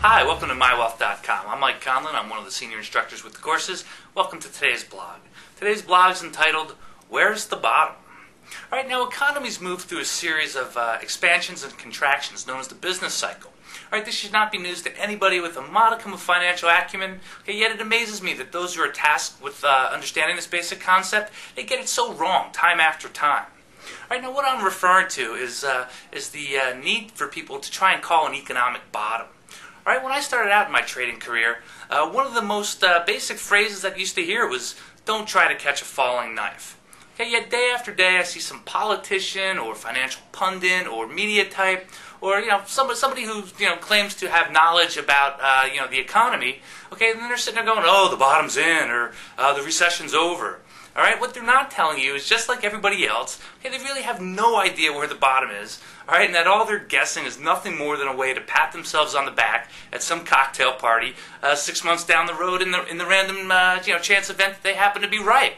Hi, welcome to MyWealth.com. I'm Mike Conlon. I'm one of the senior instructors with the courses. Welcome to today's blog. Today's blog is entitled, Where's the Bottom? All right, now economies move through a series of expansions and contractions known as the business cycle. All right, this should not be news to anybody with a modicum of financial acumen. Okay, yet it amazes me that those who are tasked with understanding this basic concept, they get it so wrong time after time. All right, now what I'm referring to is the need for people to try and call an economic bottom. All right, when I started out in my trading career, one of the most basic phrases that I used to hear was, "Don't try to catch a falling knife." Okay, yet day after day I see some politician or financial pundit or media type or somebody who claims to have knowledge about the economy. Okay, and then they're sitting there going, "Oh, the bottom's in," or "the recession's over." All right, what they're not telling you is just like everybody else, okay, they really have no idea where the bottom is, all right, and that all they're guessing is nothing more than a way to pat themselves on the back at some cocktail party 6 months down the road in the random chance event that they happen to be right.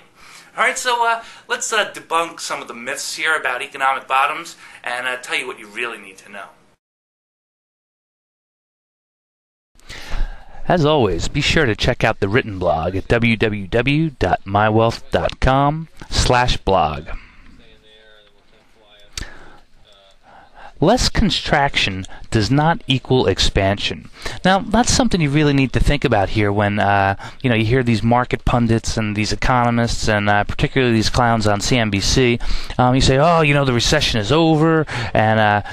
All right, so let's debunk some of the myths here about economic bottoms and tell you what you really need to know. As always, be sure to check out the written blog at www.mywealth.com/blog. Less contraction does not equal expansion. Now, that's something you really need to think about here when you hear these market pundits and these economists and particularly these clowns on CNBC. You say, "Oh, the recession is over," and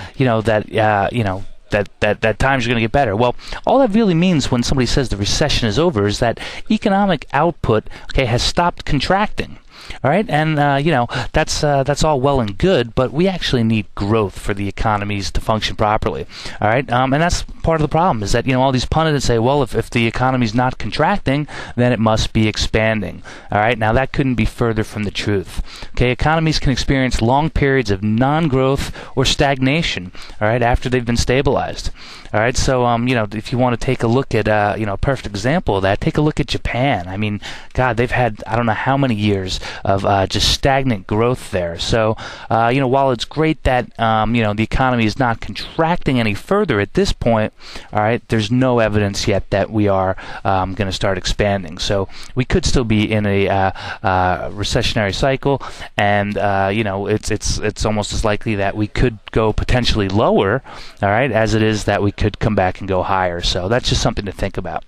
that times are going to get better. Well, all that really means when somebody says the recession is over is that economic output, has stopped contracting. All right, and that's all well and good, but we actually need growth for the economies to function properly. All right, and that's part of the problem is that all these pundits say, well, if the economy's not contracting, then it must be expanding. All right, now that couldn't be further from the truth. Okay, economies can experience long periods of non-growth or stagnation. All right, after they've been stabilized. All right, so if you want to take a look at a perfect example of that, take a look at Japan. I mean, God, they've had I don't know how many years of just stagnant growth there. So while it's great that the economy is not contracting any further at this point, all right, there's no evidence yet that we are going to start expanding. So we could still be in a recessionary cycle, and it's almost as likely that we could go potentially lower, all right, as it is that we could come back and go higher. So that's just something to think about.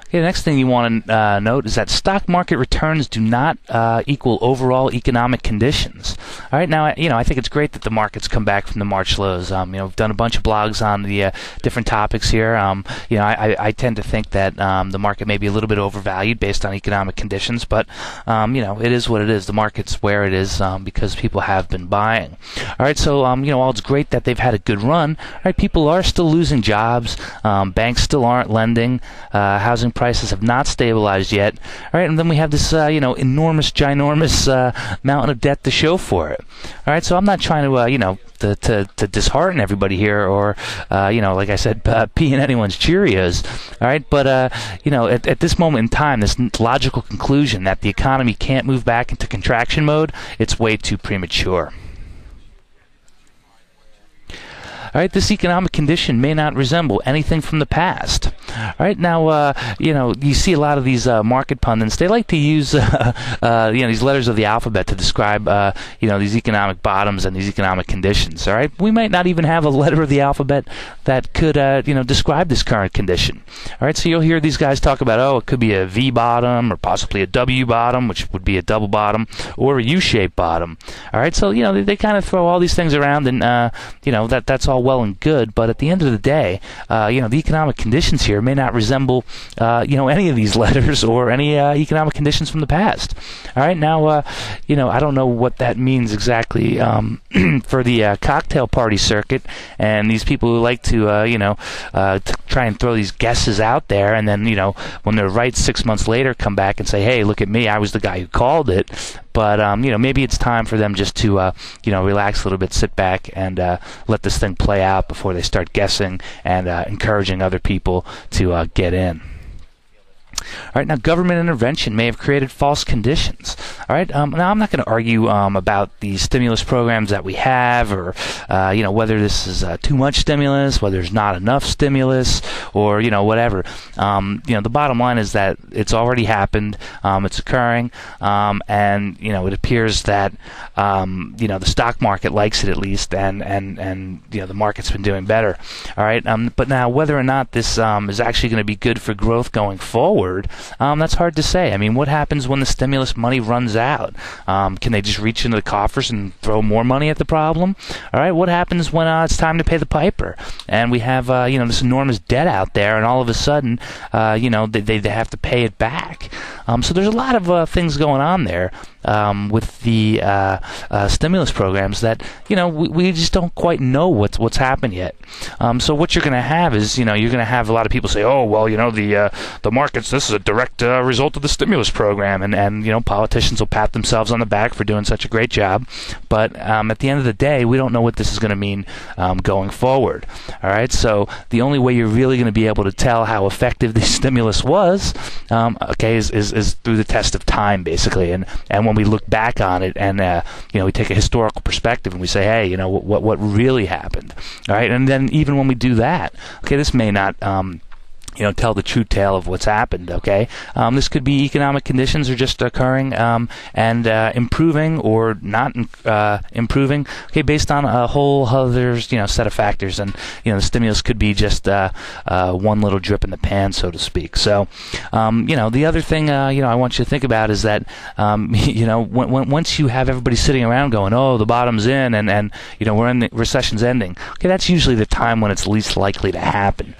Okay, the next thing you want to note is that stock market returns do not equal overall economic conditions. All right, now I think it's great that the markets come back from the March lows. We've done a bunch of blogs on the different topics here. I tend to think that the market may be a little bit overvalued based on economic conditions, but it is what it is. The market's where it is because people have been buying. All right, so while it's great that they've had a good run, all right, people are still losing jobs. Banks still aren't lending. Housing prices have not stabilized yet. All right, and then we have this enormous, ginormous mountain of debt to show for it. All right, so I'm not trying to to dishearten everybody here or like I said, pee in anyone's Cheerios. All right, but at this moment in time, this logical conclusion that the economy can't move back into contraction mode, it's way too premature. All right, this economic condition may not resemble anything from the past. All right, now, you see a lot of these market pundits. They like to use, these letters of the alphabet to describe, these economic bottoms and these economic conditions. All right, we might not even have a letter of the alphabet that could, describe this current condition. All right, so you'll hear these guys talk about, it could be a V bottom or possibly a W bottom, which would be a double bottom, or a U-shaped bottom. All right, so they kind of throw all these things around, and that's all well and good, but at the end of the day, the economic conditions here may not resemble, any of these letters or any economic conditions from the past. All right, now, I don't know what that means exactly for the cocktail party circuit and these people who like to, to try and throw these guesses out there, and then, when they're right 6 months later, come back and say, "Hey, look at me, I was the guy who called it." But maybe it's time for them just to relax a little bit, sit back, and let this thing play out before they start guessing and encouraging other people to get in. All right, now government intervention may have created false conditions. All right, now I'm not going to argue about the stimulus programs that we have, or whether this is too much stimulus, whether there's not enough stimulus, or whatever. The bottom line is that it's already happened, it's occurring, and it appears that the stock market likes it at least, and the market's been doing better. All right, but now whether or not this is actually going to be good for growth going forward. That's hard to say. I mean, what happens when the stimulus money runs out? Can they just reach into the coffers and throw more money at the problem? All right, what happens when it's time to pay the piper and we have this enormous debt out there, and all of a sudden they have to pay it back? So there's a lot of things going on there with the stimulus programs that we just don't quite know what's happened yet. So what you're going to have is you're going to have a lot of people say, oh well, the markets, this is a direct result of the stimulus program, and politicians will pat themselves on the back for doing such a great job. But at the end of the day, we don't know what this is going to mean going forward. All right, so the only way you're really going to be able to tell how effective the stimulus was, is through the test of time, basically, and when we look back on it, and we take a historical perspective and we say, hey, what really happened. All right, and then even when we do that, this may not tell the true tale of what's happened. This could be economic conditions are just occurring and improving or not improving. Based on a whole other set of factors, and the stimulus could be just one little drip in the pan, so to speak. So the other thing I want you to think about is that once you have everybody sitting around going, oh, the bottom's in, and we're in the recession's ending. That's usually the time when it's least likely to happen.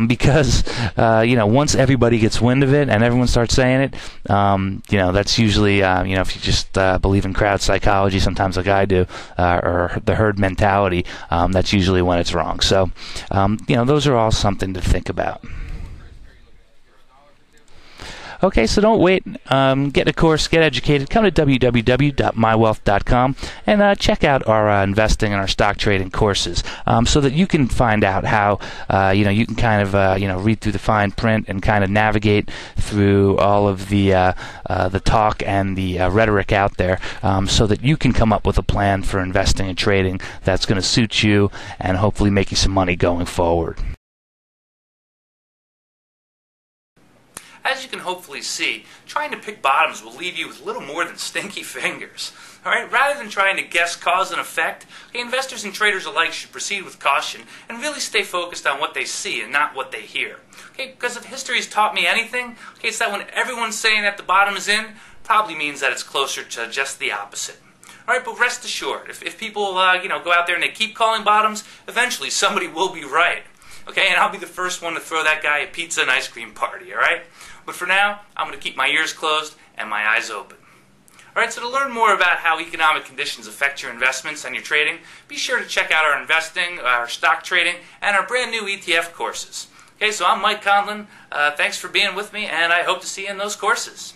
Because once everybody gets wind of it and everyone starts saying it, that's usually if you just believe in crowd psychology, sometimes like I do, or the herd mentality, that's usually when it's wrong. So those are all something to think about. Okay, so don't wait. Get a course, get educated. Come to www.mywealth.com and check out our investing and our stock trading courses, so that you can find out how you can kind of read through the fine print and kind of navigate through all of the talk and the rhetoric out there, so that you can come up with a plan for investing and trading that's going to suit you and hopefully make you some money going forward. As you can hopefully see, trying to pick bottoms will leave you with little more than stinky fingers. All right? Rather than trying to guess cause and effect, investors and traders alike should proceed with caution and really stay focused on what they see and not what they hear. Because if history has taught me anything, it's that when everyone's saying that the bottom is in, probably means that it's closer to just the opposite. All right, but rest assured, if people go out there and they keep calling bottoms, eventually somebody will be right. And I'll be the first one to throw that guy a pizza and ice cream party, all right? But for now, I'm going to keep my ears closed and my eyes open. All right, so to learn more about how economic conditions affect your investments and your trading, be sure to check out our investing, our stock trading, and our brand new ETF courses. So I'm Mike Conlon. Thanks for being with me, and I hope to see you in those courses.